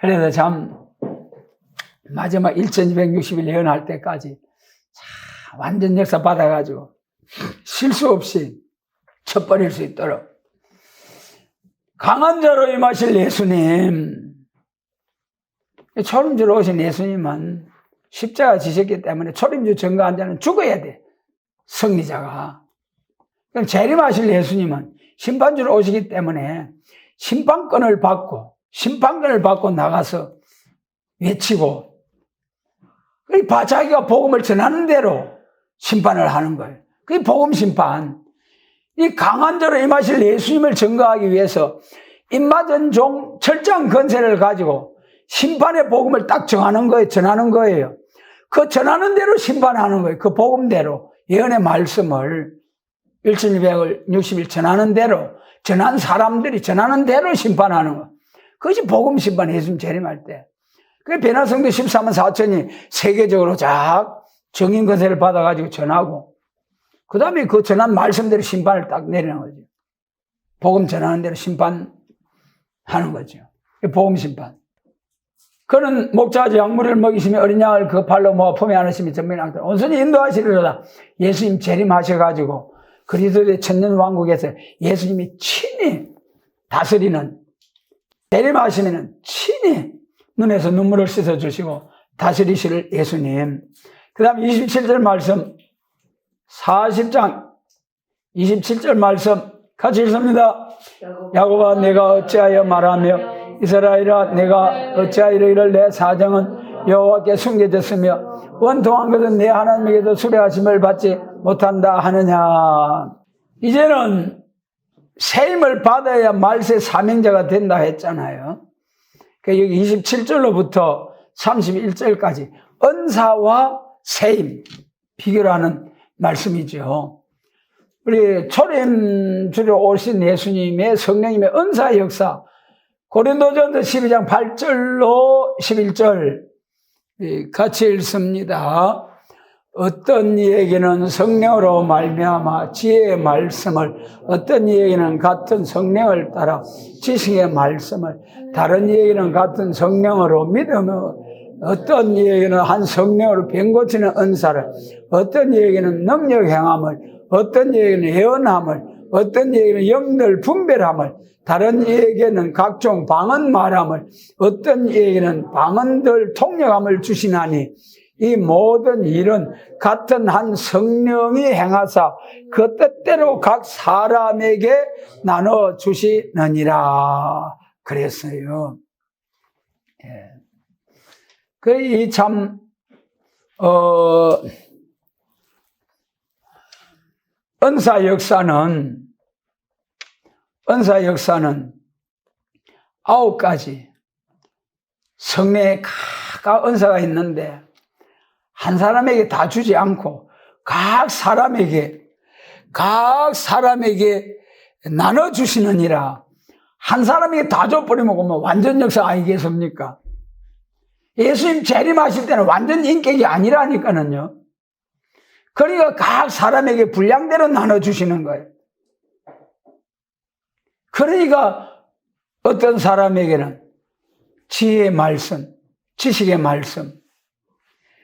그래서 참 마지막 1260일 예언할 때까지 참 완전 역사 받아가지고 실수 없이 쳐버릴 수 있도록 강한 자로 임하실 예수님, 초림주로 오신 예수님은 십자가 지셨기 때문에 초림주 증거한 자는 죽어야 돼. 승리자가. 그럼 재림하실 예수님은 심판주로 오시기 때문에 심판권을 받고 나가서 외치고 자기가 복음을 전하는 대로 심판을 하는 거예요. 그게 복음 심판. 이 강한 자로 임하실 예수님을 증거하기 위해서 입맞은 종 철저한 건세를 가지고 심판의 복음을 딱 정하는 거예요. 전하는 거예요. 그 전하는 대로 심판하는 거예요. 그 복음대로 예언의 말씀을 1260일 전하는 대로 전한 사람들이 전하는 대로 심판하는 거. 그것이 복음 심판 예수님 재림할 때. 그 변화성도 14만 4천이 세계적으로 쫙 정인 건세를 받아가지고 전하고 그 다음에 그 전한 말씀대로 심판을 딱 내리는 거죠. 복음 전하는 대로 심판하는 거죠. 복음 심판. 그는 목자같이 약물을 먹이시며 어린 양을 그 발로 모아 품에 안으시며 전면에 안고 온순히 인도하시리로다. 예수님 재림하셔가지고 그리스도의 천년왕국에서 예수님이 친히 다스리는, 재림하시면 친히 눈에서 눈물을 씻어주시고 다스리실 예수님. 그 다음 27절 말씀 40장 27절 말씀 같이 읽습니다. 야곱아 내가 어찌하여 말하며 이스라엘아 내가 어찌하여 이를 내 사정은 여호와께 숨겨졌으며 원통한 것은 내 하나님에게도 수레하심을 받지 못한다 하느냐. 이제는 세임을 받아야 말세 사명자가 된다 했잖아요. 여기 27절로부터 31절까지 은사와 세임 비교를 하는 말씀이죠. 우리 초림주로 오신 예수님의 성령님의 은사의 역사 고린도전서 12장 8절로 11절 같이 읽습니다. 어떤 이에게는 성령으로 말미암아 지혜의 말씀을, 어떤 이에게는 같은 성령을 따라 지식의 말씀을, 다른 이에게는 같은 성령으로 믿음을 어떤 이에게는 한 성령으로 병 고치는 은사를, 어떤 이에게는 능력 행함을, 어떤 이에게는 예언함을, 어떤 이에게는 영들 분별함을, 다른 이에게는 각종 방언 말함을, 어떤 이에게는 방언들 통역함을 주시나니 이 모든 일은 같은 한 성령이 행하사 그 뜻대로 각 사람에게 나눠 주시느니라 그랬어요. 예. 이 참, 은사 역사는 9가지 성령의 각각 은사가 있는데 한 사람에게 다 주지 않고 각 사람에게 나눠주시느니라. 한 사람에게 다 줘버리면 뭐 완전 역사 아니겠습니까? 예수님 재림하실 때는 완전 인격이 아니라니까는요. 그러니까 각 사람에게 분량대로 나눠주시는 거예요. 그러니까 어떤 사람에게는 지혜의 말씀, 지식의 말씀.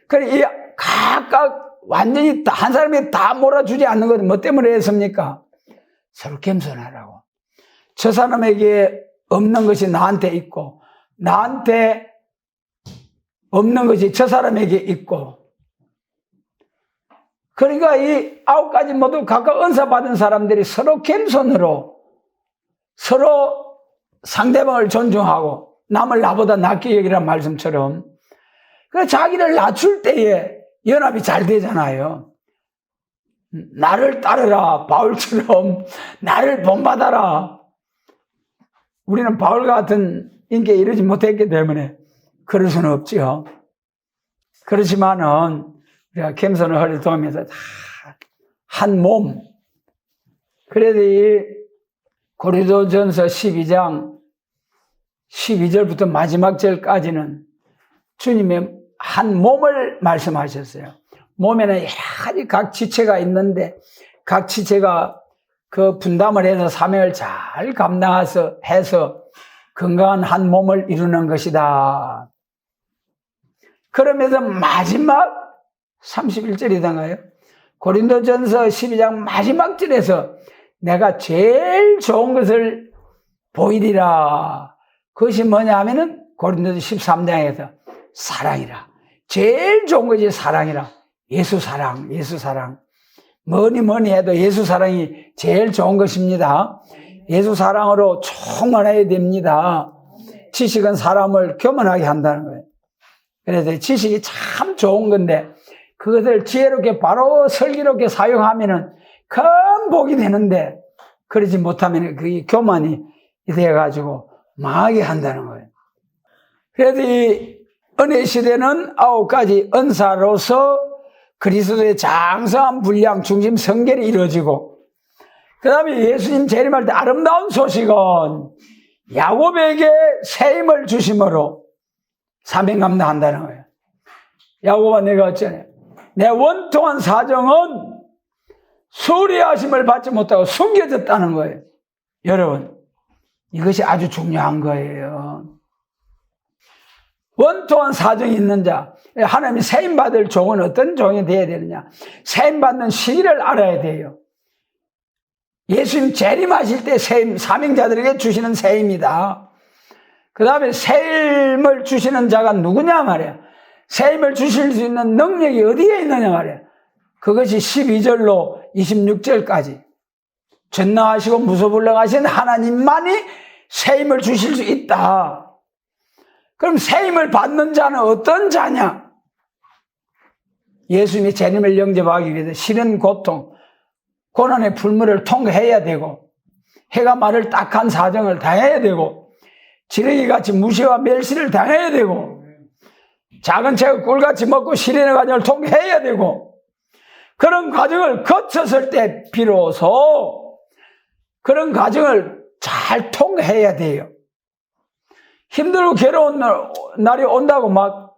그래, 각각 완전히 한 사람에게 다 몰아주지 않는 건 뭐 때문에 했습니까? 서로 겸손하라고. 저 사람에게 없는 것이 나한테 있고, 나한테 없는 것이 저 사람에게 있고. 그러니까 이 9가지 모두 각각 은사 받은 사람들이 서로 겸손으로 서로 상대방을 존중하고 남을 나보다 낫게 여기란 말씀처럼 그 자기를 낮출 때에 연합이 잘 되잖아요. 나를 따르라 바울처럼 나를 본받아라. 우리는 바울 같은 인격에 이르지 못했기 때문에 그럴 수는 없지요. 그렇지만은 우리가 겸손을 허리를 동하면서 다 한 몸. 그래도 이 고린도전서 12장 12절부터 마지막 절까지는 주님의 한 몸을 말씀하셨어요. 몸에는 여러 가지 각 지체가 있는데 각 지체가 그 분담을 해서 사명을 잘 감당해서 건강한 한 몸을 이루는 것이다. 그러면서 마지막 31절이던가요? 고린도전서 12장 마지막 절에서 내가 제일 좋은 것을 보이리라. 그것이 뭐냐 하면은 고린도서 13장에서 사랑이라. 제일 좋은 것이 사랑이라. 예수 사랑. 뭐니 해도 예수 사랑이 제일 좋은 것입니다. 예수 사랑으로 충만해야 됩니다. 지식은 사람을 교만하게 한다는 거예요. 그래서 지식이 참 좋은 건데 그것을 지혜롭게 바로 슬기롭게 사용하면은 큰 복이 되는데 그러지 못하면 그게 교만이 되어가지고 망하게 한다는 거예요. 그래서 이 은혜 시대는 9가지 은사로서 그리스도의 장성한 분량 중심 성결이 이루어지고 그 다음에 예수님 재림할 때 아름다운 소식은 야곱에게 새 힘을 주심으로 사명 감당한다는 거예요. 야곱아 내가 어쩌네. 내 원통한 사정은 수리하심을 받지 못하고 숨겨졌다는 거예요. 여러분 이것이 아주 중요한 거예요. 원통한 사정이 있는 자, 하나님이 세임 받을 종은 어떤 종이 되어야 되느냐? 세임 받는 시기를 알아야 돼요. 예수님 재림하실 때 세임, 사명자들에게 주시는 세임이다. 그 다음에 세임을 주시는 자가 누구냐 말이야. 세임을 주실 수 있는 능력이 어디에 있느냐 말이야. 그것이 12절로 26절까지 전능하시고 무소불능하신 하나님만이 세임을 주실 수 있다. 그럼 세임을 받는 자는 어떤 자냐? 예수님이 재림을 영접하기 위해서 싫은 고통, 고난의 불문을 통과해야 되고 해가 마를 딱한 사정을 당해야 되고 지렁이같이 무시와 멸시를 당해야 되고 작은 책을 꿀같이 먹고 시련의 과정을 통과해야 되고 그런 과정을 거쳤을 때 비로소 그런 과정을 잘 통과해야 돼요. 힘들고 괴로운 날이 온다고 막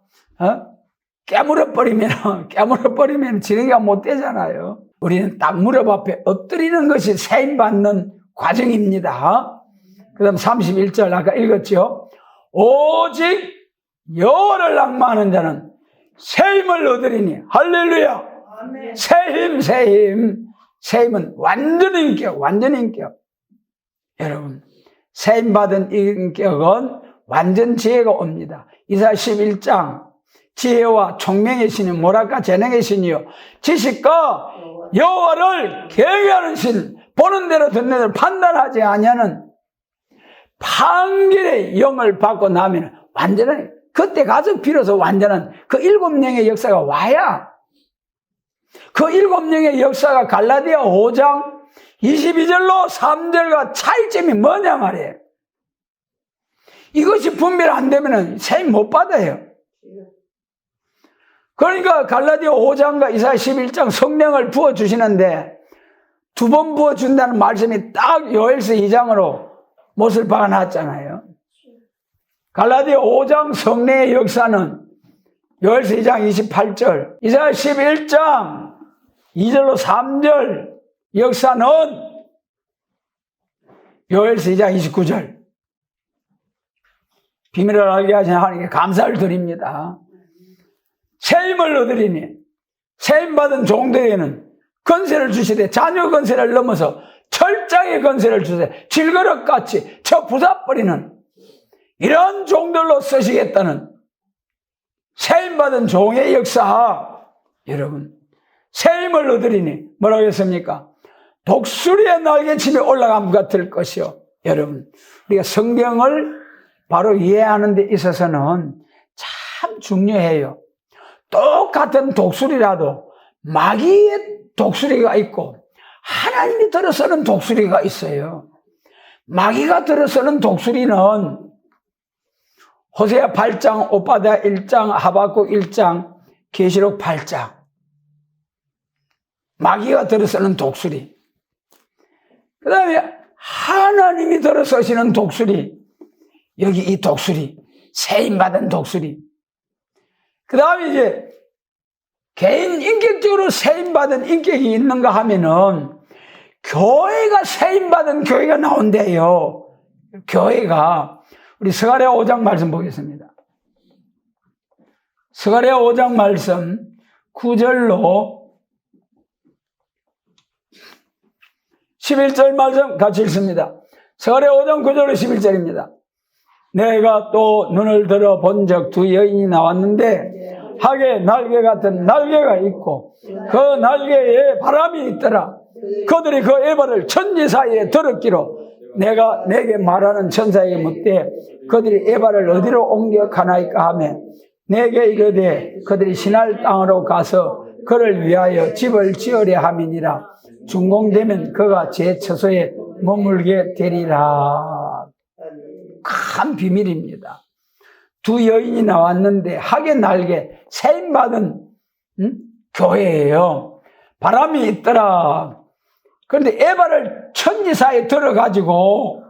깨물어버리면 지렁이가 못 되잖아요. 우리는 딱 무릎 앞에 엎드리는 것이 세임받는 과정입니다. 그 다음 31절 아까 읽었죠. 오직 여호와를 낭만하는 자는 새 힘을 얻으리니. 할렐루야. 아멘. 새 힘, 새 힘. 새 힘은 완전 인격, 완전 인격. 여러분, 새 힘 받은 인격은 완전 지혜가 옵니다. 이사야 11장, 지혜와 총명의 신이 뭐랄까 재능의 신이요 지식과 여호와를 경외하는 신, 보는 대로 듣는 대로 판단하지 아니하는 판결의 영을 받고 나면 완전한, 그때 가서 비로소 완전한 그 7영의 역사가 와야, 그 7영의 역사가 갈라디아 5장 22절로 3절과 차이점이 뭐냐 말이에요. 이것이 분별 안 되면 세임 못 받아요. 그러니까 갈라디아 5장과 이사야 11장 성령을 부어주시는데 2번 부어준다는 말씀이 딱 요엘서 2장으로 못을 박아놨잖아요. 갈라디아 5장 성령의 역사는 요엘서 2장 28절, 이사야 11장 2절로 3절 역사는 요엘서 2장 29절. 비밀을 알게 하신 하나님께 감사를 드립니다. 세임을 얻으리니, 세임 받은 종들에게는 건세를 주시되 자녀 건세를 넘어서 철장의 건세를 주세, 질그릇같이 저 부숴버리는 이런 종들로 쓰시겠다는 세임 받은 종의 역사. 여러분, 세임을 얻으리니 뭐라고 했습니까? 독수리의 날개침이 올라감 같을 것이요. 여러분, 우리가 성경을 바로 이해하는 데 있어서는 참 중요해요. 똑같은 독수리라도 마귀의 독수리가 있고 하나님이 들어서는 독수리가 있어요. 마귀가 들어서는 독수리는 호세아 8장, 오바댜 1장, 하박국 1장, 계시록 8장. 마귀가 들어서는 독수리. 그 다음에 하나님이 들어서시는 독수리. 여기 이 독수리, 세임받은 독수리. 그 다음에 이제 개인 인격적으로 세임받은 인격이 있는가 하면은 교회가 세임받은 교회가 나온대요. 교회가. 우리 스가랴 5장 말씀 보겠습니다. 스가랴 5장 말씀 9절로 11절 말씀 같이 읽습니다. 스가랴 5장 9절로 11절입니다. 내가 또 눈을 들어 본 적 2 여인이 나왔는데 학의 날개 같은 날개가 있고 그 날개에 바람이 있더라. 그들이 그 에바를 천지 사이에 들었기로 내가 내게 말하는 천사에게 묻되 그들이 에바를 어디로 옮겨가나이까 하며 내게 이르되 그들이 신할 땅으로 가서 그를 위하여 집을 지으려 함이니라. 준공되면 그가 제 처소에 머물게 되리라. 큰 비밀입니다. 2 여인이 나왔는데 학의 날개, 세임받은 교회예요. 바람이 있더라. 그런데 에바를 천지사에 들어가지고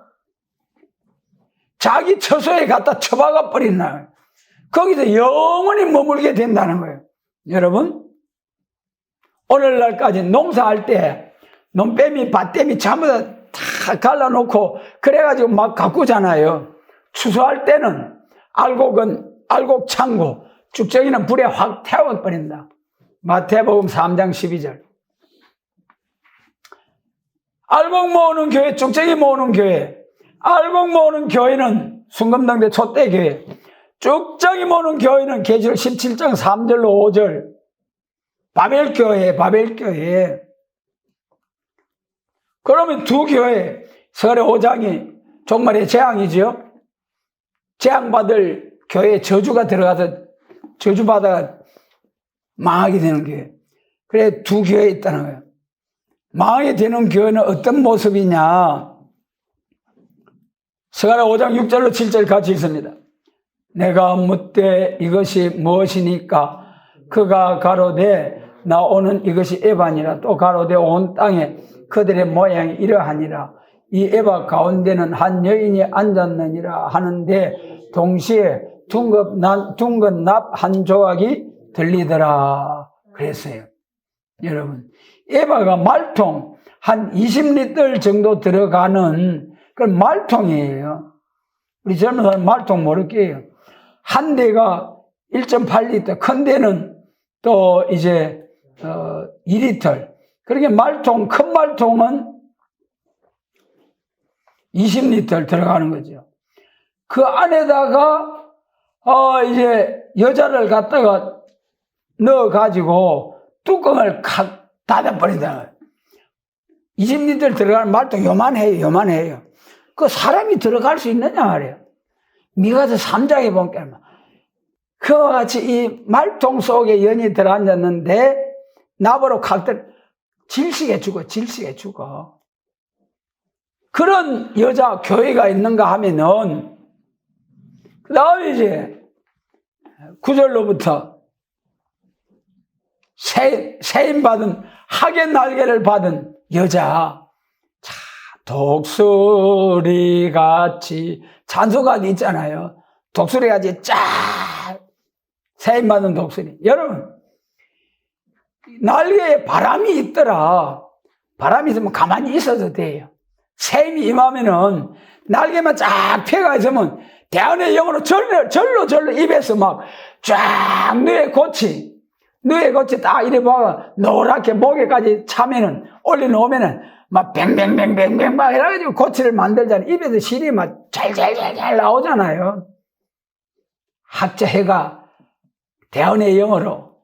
자기 처소에 갖다 처박아 버린 날, 거기서 영원히 머물게 된다는 거예요. 여러분, 오늘날까지 농사할 때 논뱀이 밭뱀이 전부 다 갈라놓고 그래가지고 막 가꾸잖아요. 추수할 때는 알곡 창고, 죽정이는 불에 확 태워버린다. 마태복음 3장 12절. 알곡 모으는 교회, 죽정이 모으는 교회. 알곡 모으는 교회는 순금당대 촛대교회. 죽정이 모으는 교회는 계시록 17장 3절로 5절. 바벨교회. 그러면 2 교회, 스가랴 5장이 종말의 재앙이죠. 재앙받을 교회에 저주가 들어가서 저주받아 망하게 되는 교회. 그래 2 교회에 있다는 거예요. 망하게 되는 교회는 어떤 모습이냐. 스가랴 5장 6절로 7절 같이 읽습니다. 내가 묻되 이것이 무엇이니까 그가 가로되 나오는 이것이 에바니라. 또 가로되 온 땅에 그들의 모양이 이러하니라. 이 에바 가운데는 한 여인이 앉았느니라 하는데 동시에 둥근 납 한 조각이 들리더라. 그랬어요. 여러분, 에바가 말통 한 20리터 정도 들어가는 그런 말통이에요. 우리 젊은 사람 말통 모를게요. 한 대가 1.8리터, 큰 대는 또 이제 2리터. 그렇게 말통, 큰 말통은 20리터 들어가는 거죠. 그 안에다가 이제 여자를 갖다가 넣어가지고 뚜껑을 칵 닫아버린다. 20리터 들어가는 말통 요만해요. 그 사람이 들어갈 수 있느냐 말이에요. 미가서 3장에 보니까 그와 같이 이 말통 속에 연이 들어앉았는데 나보러 각들 질식해 죽어. 그런 여자 교회가 있는가 하면은 그 다음에 이제 9절로부터 세임받은 학의 날개를 받은 여자, 자, 독수리같이 찬송가도 있잖아요. 독수리같이 쫙 세임받은 독수리. 여러분, 날개에 바람이 있더라. 바람이 있으면 가만히 있어도 돼요. 세임이 임하면은 날개만 쫙 펴가 있으면 대안의 영으로 절로 입에서 막 쫙 뇌에 고치 딱 이래 봐 노랗게 목에까지 차면은 올려놓으면은 막 뱅뱅뱅뱅뱅 막 해가지고 고치를 만들잖아요. 입에서 실이 막 잘 나오잖아요. 학자해가 대안의 영으로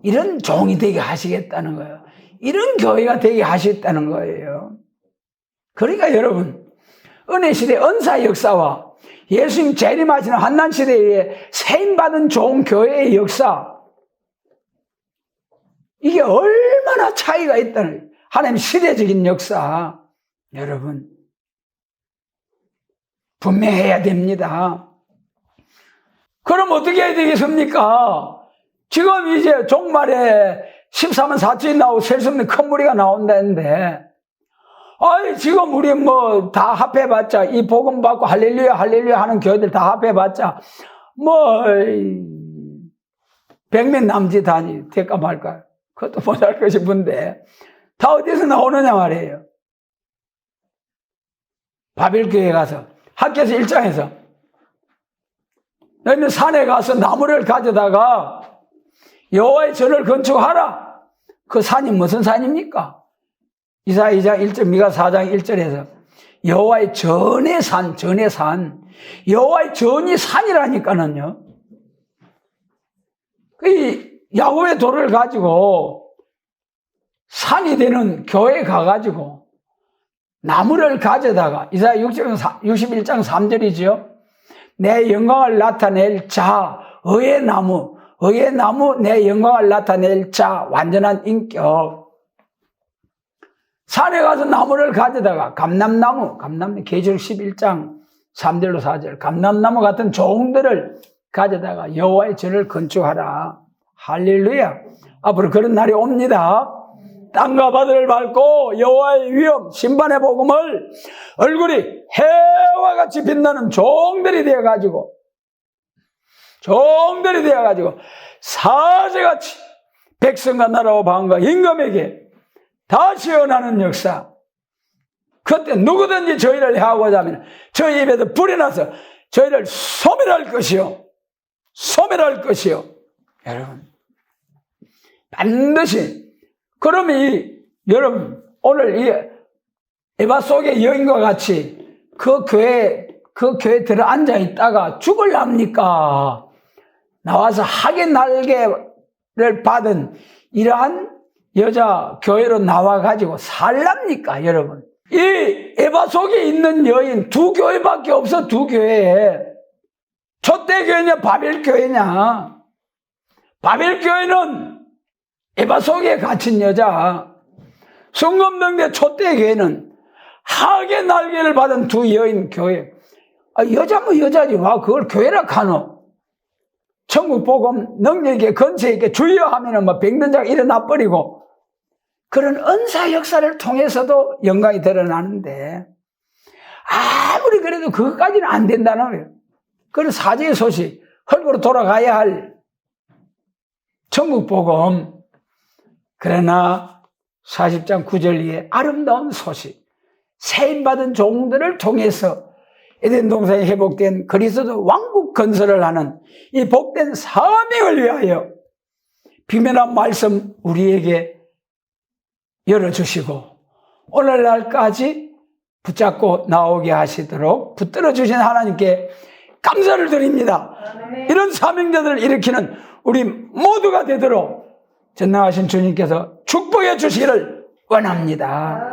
이런 종이 되게 하시겠다는 거예요. 이런 교회가 되게 하시겠다는 거예요. 그러니까 여러분, 은혜시대 은사 역사와 예수님 재림하시는 환난시대에 세임받은 좋은 교회의 역사, 이게 얼마나 차이가 있다는, 하나님 시대적인 역사, 여러분 분명해야 됩니다. 그럼 어떻게 해야 되겠습니까? 지금 이제 종말에 14만 4천이 나오고 셀 수 없는 큰 무리가 나온다는데, 지금 우리 뭐 다 합해봤자, 이 복음 받고 할렐루야 하는 교회들 다 합해봤자, 100명 남짓 하니, 될까 말까? 그것도 못할 거 싶은데, 다 어디서 나오느냐 말이에요. 바벨교회 가서, 학교에서 1장에서, 너희는 산에 가서 나무를 가져다가 여호와의 전을 건축하라. 그 산이 무슨 산입니까? 이사야 2장 1절, 미가 4장 1절에서 여호와의 전의 산, 여호와의 전이 산이라니까는요. 그 야곱의 돌을 가지고 산이 되는 교회에 가가지고 나무를 가져다가, 이사야 61장 3절이죠. 내 영광을 나타낼 자, 의의 나무, 내 영광을 나타낼 자, 완전한 인격. 산에 가서 나무를 가져다가 감람나무, 계시록 11장 3절로 4절, 감람나무 같은 종들을 가져다가 여호와의 전을 건축하라. 할렐루야. 앞으로 그런 날이 옵니다. 땅과 바다를 밟고 여호와의 위엄, 심판의 복음을 얼굴이 해와 같이 빛나는 종들이 되어가지고 사제같이 백성과 나라와 방과 임금에게 다 시원하는 역사. 그때 누구든지 저희를 해하고자 하면 저희 입에서 불이 나서 저희를 소멸할 것이요. 여러분, 반드시. 그러면 여러분, 오늘 이 에바 속의 여인과 같이 그 교회에 들어 앉아 있다가 죽을랍니까? 나와서 학의 날개를 받은 이러한 여자 교회로 나와가지고 살랍니까, 여러분? 이 에바 속에 있는 여인 두 교회밖에 없어, 두 교회에. 촛대교회냐, 바벨교회냐? 바벨교회는 에바 속에 갇힌 여자, 성검명대 촛대교회는 학의 날개를 받은 두 여인 교회. 여자면 여자지, 와, 그걸 교회라 카노? 천국 복음 능력있게 건설있게 주여 하면은 백년자가 일어나 버리고, 그런 은사 역사를 통해서도 영광이 드러나는데, 아무리 그래도 그것까지는 안 된다는 거예요. 그런 사제의 소식, 헐거로 돌아가야 할 천국 복음. 그러나 40장 9절 이에 아름다운 소식, 세임받은 종들을 통해서 에덴 동산이 회복된 그리스도 왕국 건설을 하는 이 복된 사명을 위하여 비밀한 말씀 우리에게 열어주시고 오늘날까지 붙잡고 나오게 하시도록 붙들어 주신 하나님께 감사를 드립니다. 이런 사명자들을 일으키는 우리 모두가 되도록 전능하신 주님께서 축복해 주시기를 원합니다.